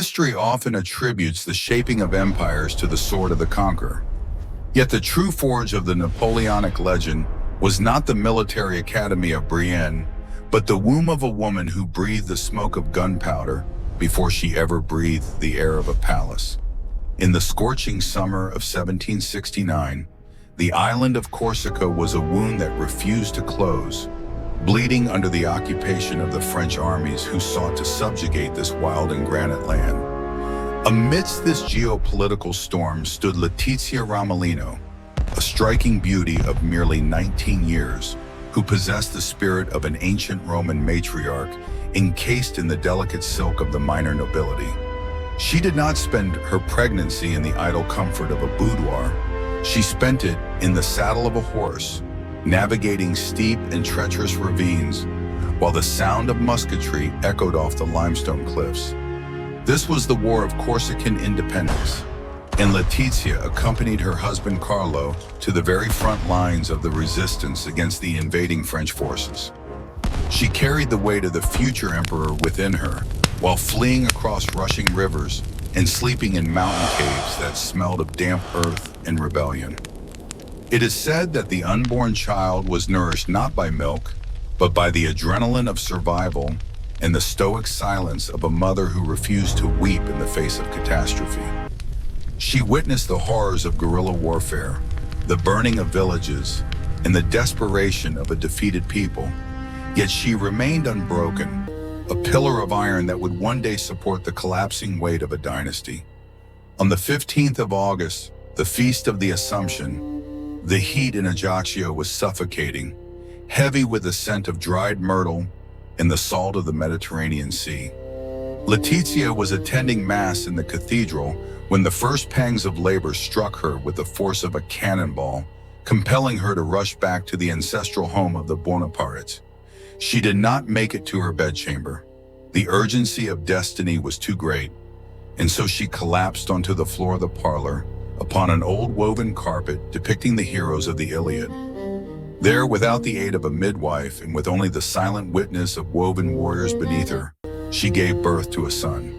History often attributes the shaping of empires to the sword of the conqueror. Yet the true forge of the Napoleonic legend was not the military academy of Brienne, but the womb of a woman who breathed the smoke of gunpowder before she ever breathed the air of a palace. In the scorching summer of 1769, the island of Corsica was a wound that refused to close, bleeding under the occupation of the French armies who sought to subjugate this wild and granite land. Amidst this geopolitical storm stood Letizia Ramolino, a striking beauty of merely 19 years, who possessed the spirit of an ancient Roman matriarch encased in the delicate silk of the minor nobility. She did not spend her pregnancy in the idle comfort of a boudoir. She spent it in the saddle of a horse, navigating steep and treacherous ravines, while the sound of musketry echoed off the limestone cliffs. This was the War of Corsican Independence, and Letizia accompanied her husband Carlo to the very front lines of the resistance against the invading French forces. She carried the weight of the future emperor within her, while fleeing across rushing rivers and sleeping in mountain caves that smelled of damp earth and rebellion. It is said that the unborn child was nourished not by milk, but by the adrenaline of survival and the stoic silence of a mother who refused to weep in the face of catastrophe. She witnessed the horrors of guerrilla warfare, the burning of villages, and the desperation of a defeated people, yet she remained unbroken, a pillar of iron that would one day support the collapsing weight of a dynasty. On the 15th of August, the Feast of the Assumption, the heat in Ajaccio was suffocating, heavy with the scent of dried myrtle and the salt of the Mediterranean Sea. Letizia was attending Mass in the cathedral when the first pangs of labor struck her with the force of a cannonball, compelling her to rush back to the ancestral home of the Bonapartes. She did not make it to her bedchamber. The urgency of destiny was too great, and so she collapsed onto the floor of the parlor upon an old woven carpet depicting the heroes of the Iliad. There, without the aid of a midwife and with only the silent witness of woven warriors beneath her, she gave birth to a son.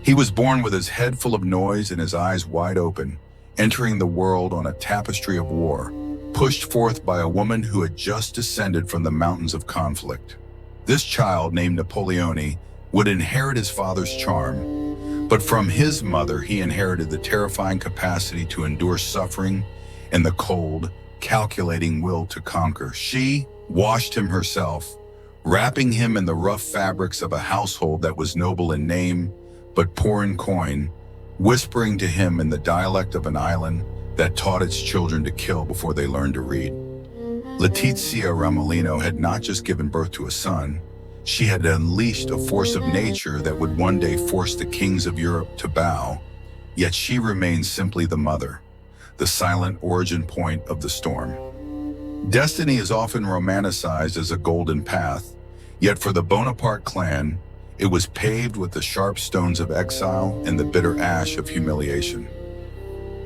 He was born with his head full of noise and his eyes wide open, entering the world on a tapestry of war, pushed forth by a woman who had just descended from the mountains of conflict. This child, named Napoleone, would inherit his father's charm, but from his mother he inherited the terrifying capacity to endure suffering and the cold, calculating will to conquer. She washed him herself, wrapping him in the rough fabrics of a household that was noble in name but poor in coin, whispering to him in the dialect of an island that taught its children to kill before they learned to read. Letizia Ramolino had not just given birth to a son, she had unleashed a force of nature that would one day force the kings of Europe to bow, yet she remained simply the mother, the silent origin point of the storm. Destiny is often romanticized as a golden path, yet for the Bonaparte clan, it was paved with the sharp stones of exile and the bitter ash of humiliation.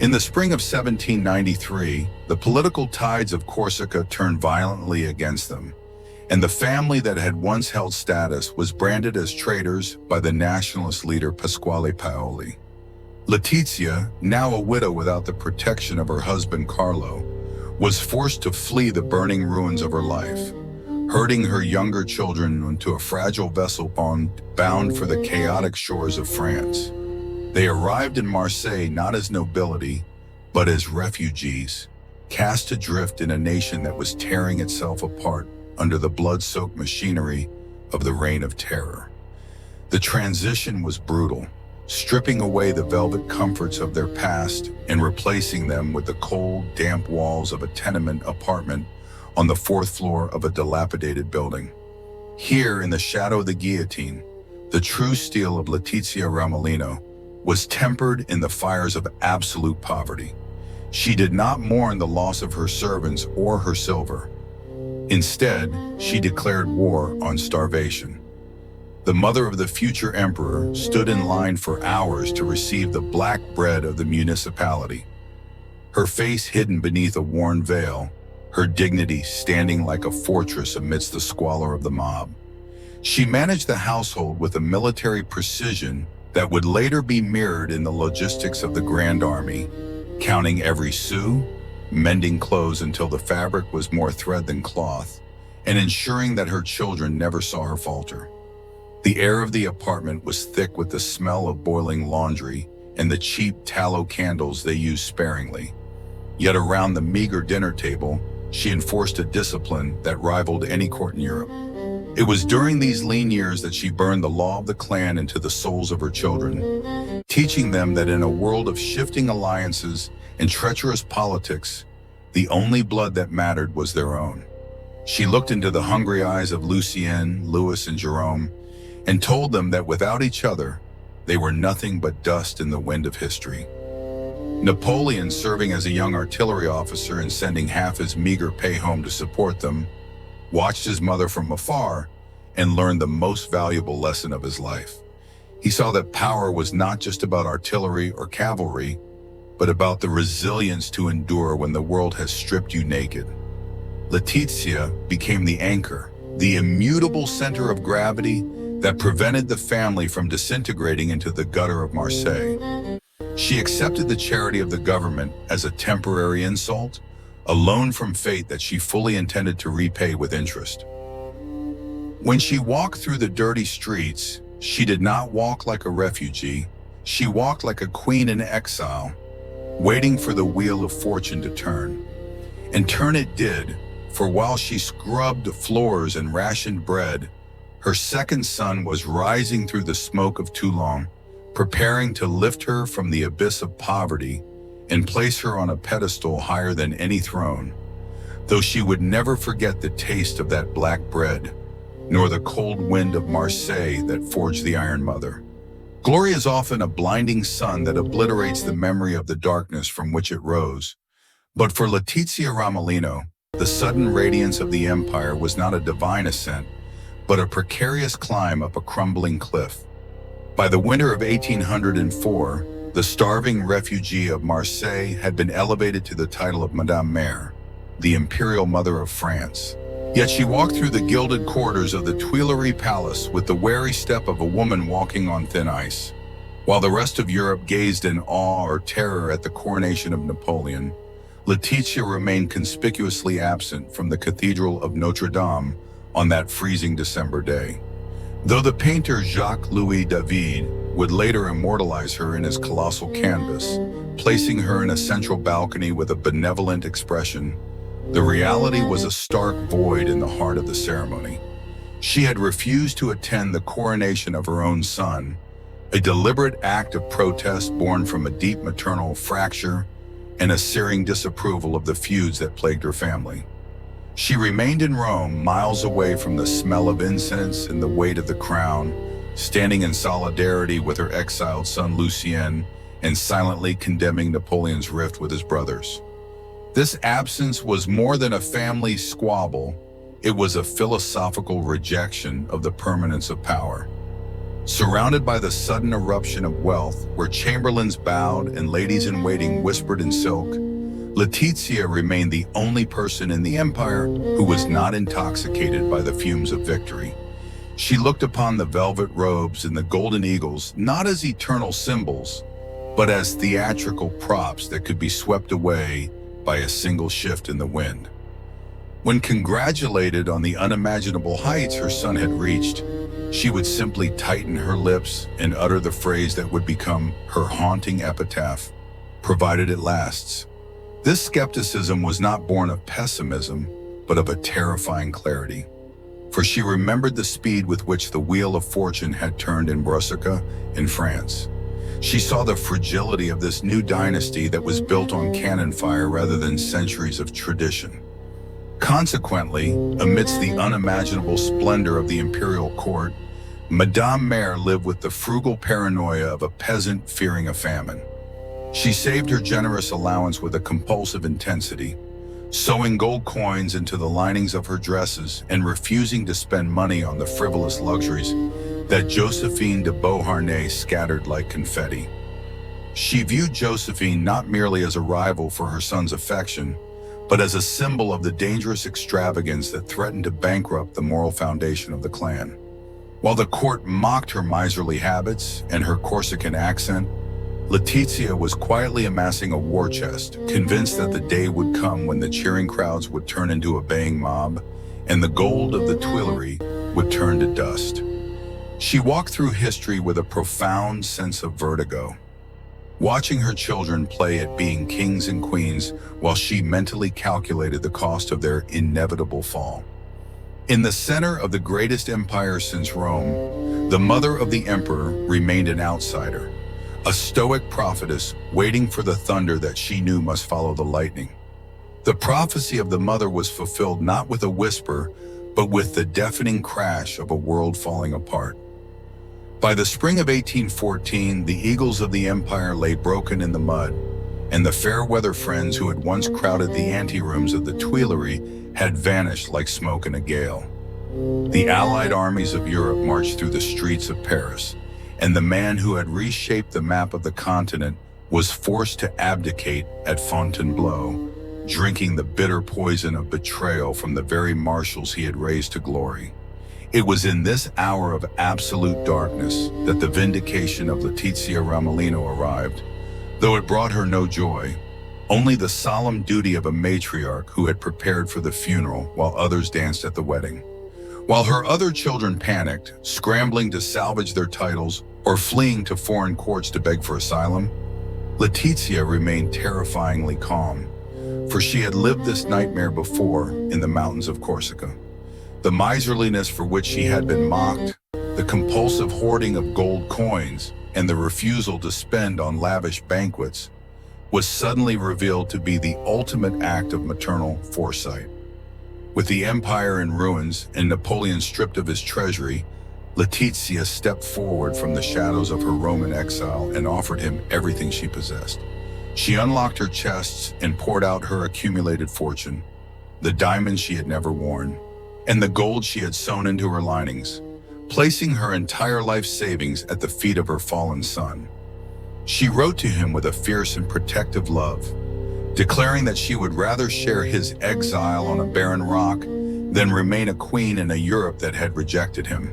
In the spring of 1793, the political tides of Corsica turned violently against them, and the family that had once held status was branded as traitors by the nationalist leader Pasquale Paoli. Letizia, now a widow without the protection of her husband Carlo, was forced to flee the burning ruins of her life, herding her younger children into a fragile vessel bound for the chaotic shores of France. They arrived in Marseille not as nobility, but as refugees, cast adrift in a nation that was tearing itself apart under the blood-soaked machinery of the Reign of Terror. The transition was brutal, stripping away the velvet comforts of their past and replacing them with the cold, damp walls of a tenement apartment on the fourth floor of a dilapidated building. Here, in the shadow of the guillotine, the true steel of Letizia Ramolino was tempered in the fires of absolute poverty. She did not mourn the loss of her servants or her silver. Instead, she declared war on starvation. The mother of the future emperor stood in line for hours to receive the black bread of the municipality. Her face hidden beneath a worn veil, her dignity standing like a fortress amidst the squalor of the mob. She managed the household with a military precision that would later be mirrored in the logistics of the Grand Army, counting every sou, mending clothes until the fabric was more thread than cloth, and ensuring that her children never saw her falter. The air of the apartment was thick with the smell of boiling laundry and the cheap tallow candles they used sparingly. Yet around the meager dinner table, she enforced a discipline that rivaled any court in Europe. It was during these lean years that she burned the law of the clan into the souls of her children, teaching them that in a world of shifting alliances and treacherous politics, the only blood that mattered was their own. She looked into the hungry eyes of Lucien, Louis, and Jerome, and told them that without each other, they were nothing but dust in the wind of history. Napoleon, serving as a young artillery officer and sending half his meager pay home to support them, watched his mother from afar and learned the most valuable lesson of his life. He saw that power was not just about artillery or cavalry, but about the resilience to endure when the world has stripped you naked. Letizia became the anchor, the immutable center of gravity that prevented the family from disintegrating into the gutter of Marseille. She accepted the charity of the government as a temporary insult, a loan from fate that she fully intended to repay with interest. When she walked through the dirty streets, she did not walk like a refugee. She walked like a queen in exile, waiting for the wheel of fortune to turn. And turn it did, for while she scrubbed floors and rationed bread, her second son was rising through the smoke of Toulon, preparing to lift her from the abyss of poverty and place her on a pedestal higher than any throne, though she would never forget the taste of that black bread, nor the cold wind of Marseille that forged the Iron Mother. Glory is often a blinding sun that obliterates the memory of the darkness from which it rose. But for Letizia Ramolino, the sudden radiance of the empire was not a divine ascent, but a precarious climb up a crumbling cliff. By the winter of 1804, the starving refugee of Marseille had been elevated to the title of Madame Mère, the imperial mother of France. Yet she walked through the gilded corridors of the Tuileries Palace with the wary step of a woman walking on thin ice. While the rest of Europe gazed in awe or terror at the coronation of Napoleon, Letizia remained conspicuously absent from the Cathedral of Notre Dame on that freezing December day. Though the painter Jacques-Louis David would later immortalize her in his colossal canvas, placing her in a central balcony with a benevolent expression, the reality was a stark void in the heart of the ceremony. She had refused to attend the coronation of her own son, a deliberate act of protest born from a deep maternal fracture and a searing disapproval of the feuds that plagued her family. She remained in Rome, miles away from the smell of incense and the weight of the crown, standing in solidarity with her exiled son Lucien and silently condemning Napoleon's rift with his brothers. This absence was more than a family squabble. It was a philosophical rejection of the permanence of power. Surrounded by the sudden eruption of wealth, where chamberlains bowed and ladies-in-waiting whispered in silk, Letizia remained the only person in the empire who was not intoxicated by the fumes of victory. She looked upon the velvet robes and the golden eagles not as eternal symbols, but as theatrical props that could be swept away by a single shift in the wind. When congratulated on the unimaginable heights her son had reached, she would simply tighten her lips and utter the phrase that would become her haunting epitaph, "Provided it lasts." This skepticism was not born of pessimism, but of a terrifying clarity. For she remembered the speed with which the wheel of fortune had turned in Broussaka in France. She saw the fragility of this new dynasty that was built on cannon fire rather than centuries of tradition. Consequently, amidst the unimaginable splendor of the imperial court, Madame Mère lived with the frugal paranoia of a peasant fearing a famine. She saved her generous allowance with a compulsive intensity, sewing gold coins into the linings of her dresses and refusing to spend money on the frivolous luxuries that Josephine de Beauharnais scattered like confetti. She viewed Josephine not merely as a rival for her son's affection, but as a symbol of the dangerous extravagance that threatened to bankrupt the moral foundation of the clan. While the court mocked her miserly habits and her Corsican accent, Letizia was quietly amassing a war chest, convinced that the day would come when the cheering crowds would turn into a baying mob and the gold of the Tuileries would turn to dust. She walked through history with a profound sense of vertigo, watching her children play at being kings and queens while she mentally calculated the cost of their inevitable fall. In the center of the greatest empire since Rome, the mother of the emperor remained an outsider, a stoic prophetess waiting for the thunder that she knew must follow the lightning. The prophecy of the mother was fulfilled not with a whisper, but with the deafening crash of a world falling apart. By the spring of 1814, the eagles of the empire lay broken in the mud, and the fair-weather friends who had once crowded the anterooms of the Tuileries had vanished like smoke in a gale. The allied armies of Europe marched through the streets of Paris, and the man who had reshaped the map of the continent was forced to abdicate at Fontainebleau, drinking the bitter poison of betrayal from the very marshals he had raised to glory. It was in this hour of absolute darkness that the vindication of Letizia Ramolino arrived, though it brought her no joy, only the solemn duty of a matriarch who had prepared for the funeral while others danced at the wedding. While her other children panicked, scrambling to salvage their titles or fleeing to foreign courts to beg for asylum, Letizia remained terrifyingly calm, for she had lived this nightmare before in the mountains of Corsica. The miserliness for which she had been mocked, the compulsive hoarding of gold coins, and the refusal to spend on lavish banquets was suddenly revealed to be the ultimate act of maternal foresight. With the empire in ruins and Napoleon stripped of his treasury, Letizia stepped forward from the shadows of her Roman exile and offered him everything she possessed. She unlocked her chests and poured out her accumulated fortune, the diamonds she had never worn, and the gold she had sewn into her linings, placing her entire life savings at the feet of her fallen son. She wrote to him with a fierce and protective love, declaring that she would rather share his exile on a barren rock than remain a queen in a Europe that had rejected him.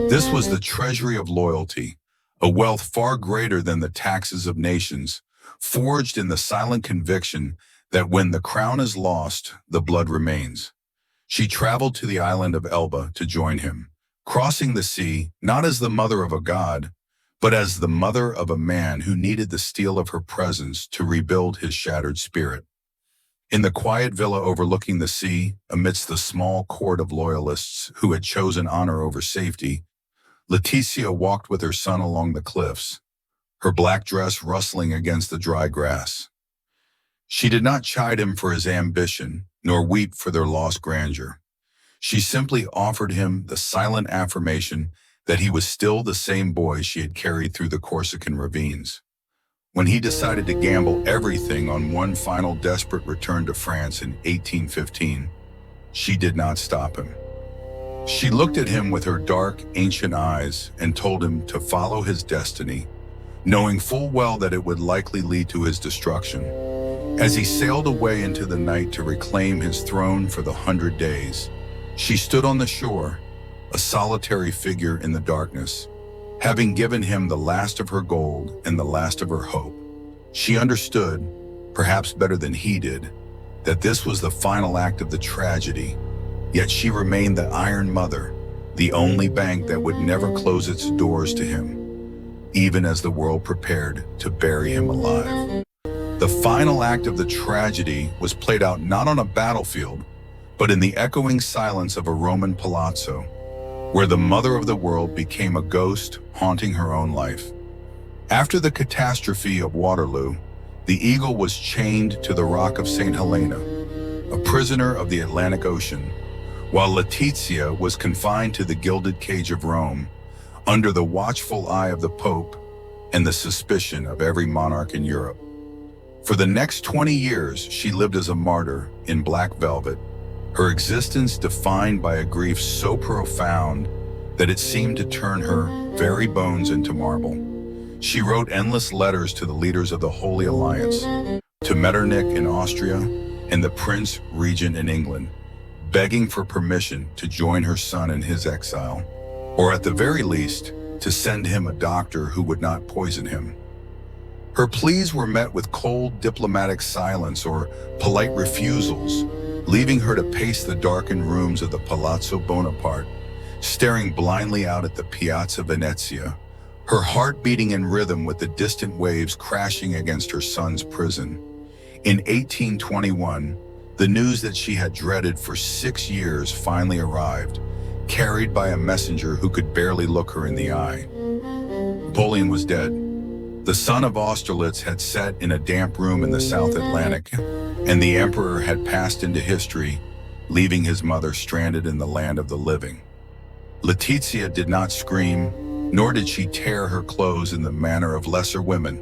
This was the treasury of loyalty, a wealth far greater than the taxes of nations, forged in the silent conviction that when the crown is lost, the blood remains. She traveled to the island of Elba to join him, crossing the sea not as the mother of a god, but as the mother of a man who needed the steel of her presence to rebuild his shattered spirit. In the quiet villa overlooking the sea, amidst the small court of loyalists who had chosen honor over safety, Letizia walked with her son along the cliffs, her black dress rustling against the dry grass. She did not chide him for his ambition, nor weep for their lost grandeur. She simply offered him the silent affirmation that he was still the same boy she had carried through the Corsican ravines. When he decided to gamble everything on one final desperate return to France in 1815, she did not stop him. She looked at him with her dark, ancient eyes and told him to follow his destiny, knowing full well that it would likely lead to his destruction. As he sailed away into the night to reclaim his throne for the 100 days, she stood on the shore, a solitary figure in the darkness, having given him the last of her gold and the last of her hope. She understood, perhaps better than he did, that this was the final act of the tragedy, yet she remained the Iron Mother, the only bank that would never close its doors to him, even as the world prepared to bury him alive. The final act of the tragedy was played out not on a battlefield, but in the echoing silence of a Roman palazzo, where the mother of the world became a ghost haunting her own life. After the catastrophe of Waterloo, the eagle was chained to the rock of St. Helena, a prisoner of the Atlantic Ocean, while Letizia was confined to the gilded cage of Rome, under the watchful eye of the Pope and the suspicion of every monarch in Europe. For the next 20 years, she lived as a martyr in black velvet, her existence defined by a grief so profound that it seemed to turn her very bones into marble. She wrote endless letters to the leaders of the Holy Alliance, to Metternich in Austria and the Prince Regent in England, begging for permission to join her son in his exile. or at the very least, to send him a doctor who would not poison him. Her pleas were met with cold diplomatic silence or polite refusals, leaving her to pace the darkened rooms of the Palazzo Bonaparte, staring blindly out at the Piazza Venezia, her heart beating in rhythm with the distant waves crashing against her son's prison. In 1821, the news that she had dreaded for 6 years finally arrived, carried by a messenger who could barely look her in the eye. Napoleon was dead. The son of Austerlitz had sat in a damp room in the South Atlantic, and the emperor had passed into history, leaving his mother stranded in the land of the living. Letizia did not scream, nor did she tear her clothes in the manner of lesser women.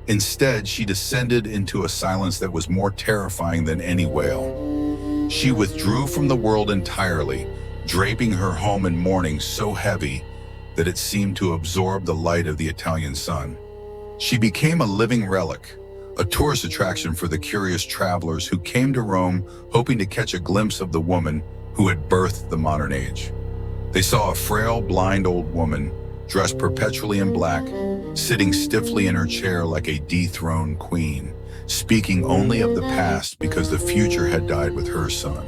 Instead, she descended into a silence that was more terrifying than any wail. She withdrew from the world entirely, draping her home in mourning so heavy that it seemed to absorb the light of the Italian sun. She became a living relic, a tourist attraction for the curious travelers who came to Rome hoping to catch a glimpse of the woman who had birthed the modern age. They saw a frail, blind old woman, dressed perpetually in black, sitting stiffly in her chair like a dethroned queen, speaking only of the past because the future had died with her son.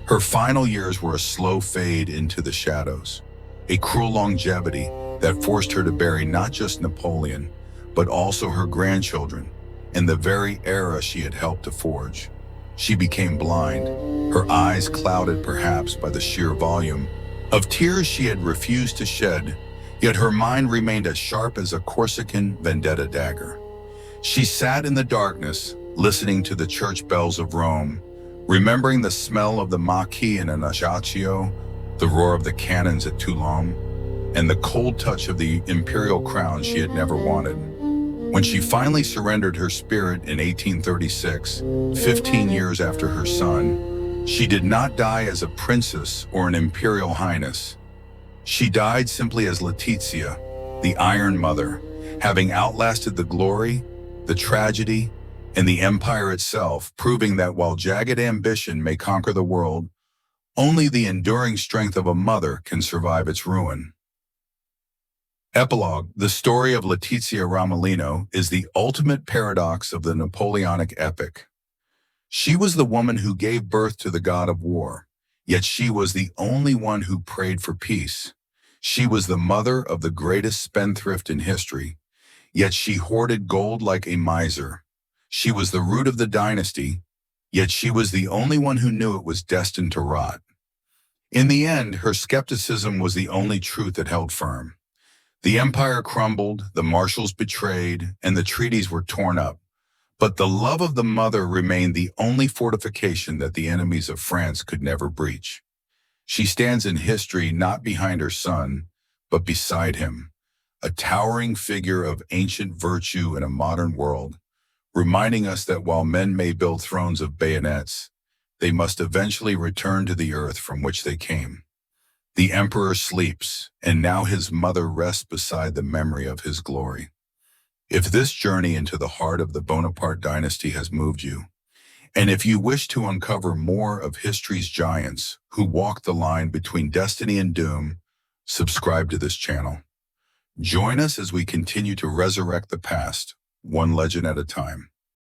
Her final years were a slow fade into the shadows, a cruel longevity that forced her to bury not just Napoleon, but also her grandchildren and the very era she had helped to forge. She became blind, her eyes clouded perhaps by the sheer volume of tears she had refused to shed, yet her mind remained as sharp as a Corsican vendetta dagger. She sat in the darkness, listening to the church bells of Rome, remembering the smell of the maquis in Ajaccio, the roar of the cannons at Toulon, and the cold touch of the imperial crown she had never wanted. When she finally surrendered her spirit in 1836, 15 years after her son, she did not die as a princess or an imperial highness. She died simply as Letizia, the Iron Mother, having outlasted the glory, the tragedy, and the empire itself, proving that while jagged ambition may conquer the world, only the enduring strength of a mother can survive its ruin. Epilogue: the story of Letizia Ramolino is the ultimate paradox of the Napoleonic epic. She was the woman who gave birth to the god of war, yet she was the only one who prayed for peace. She was the mother of the greatest spendthrift in history, yet she hoarded gold like a miser. She was the root of the dynasty, yet she was the only one who knew it was destined to rot. In the end, her skepticism was the only truth that held firm. The empire crumbled, the marshals betrayed, and the treaties were torn up. But the love of the mother remained the only fortification that the enemies of France could never breach. She stands in history not behind her son, but beside him, a towering figure of ancient virtue in a modern world, reminding us that while men may build thrones of bayonets, they must eventually return to the earth from which they came. The emperor sleeps, and now his mother rests beside the memory of his glory. If this journey into the heart of the Bonaparte dynasty has moved you, and if you wish to uncover more of history's giants who walk the line between destiny and doom, subscribe to this channel. Join us as we continue to resurrect the past, one legend at a time.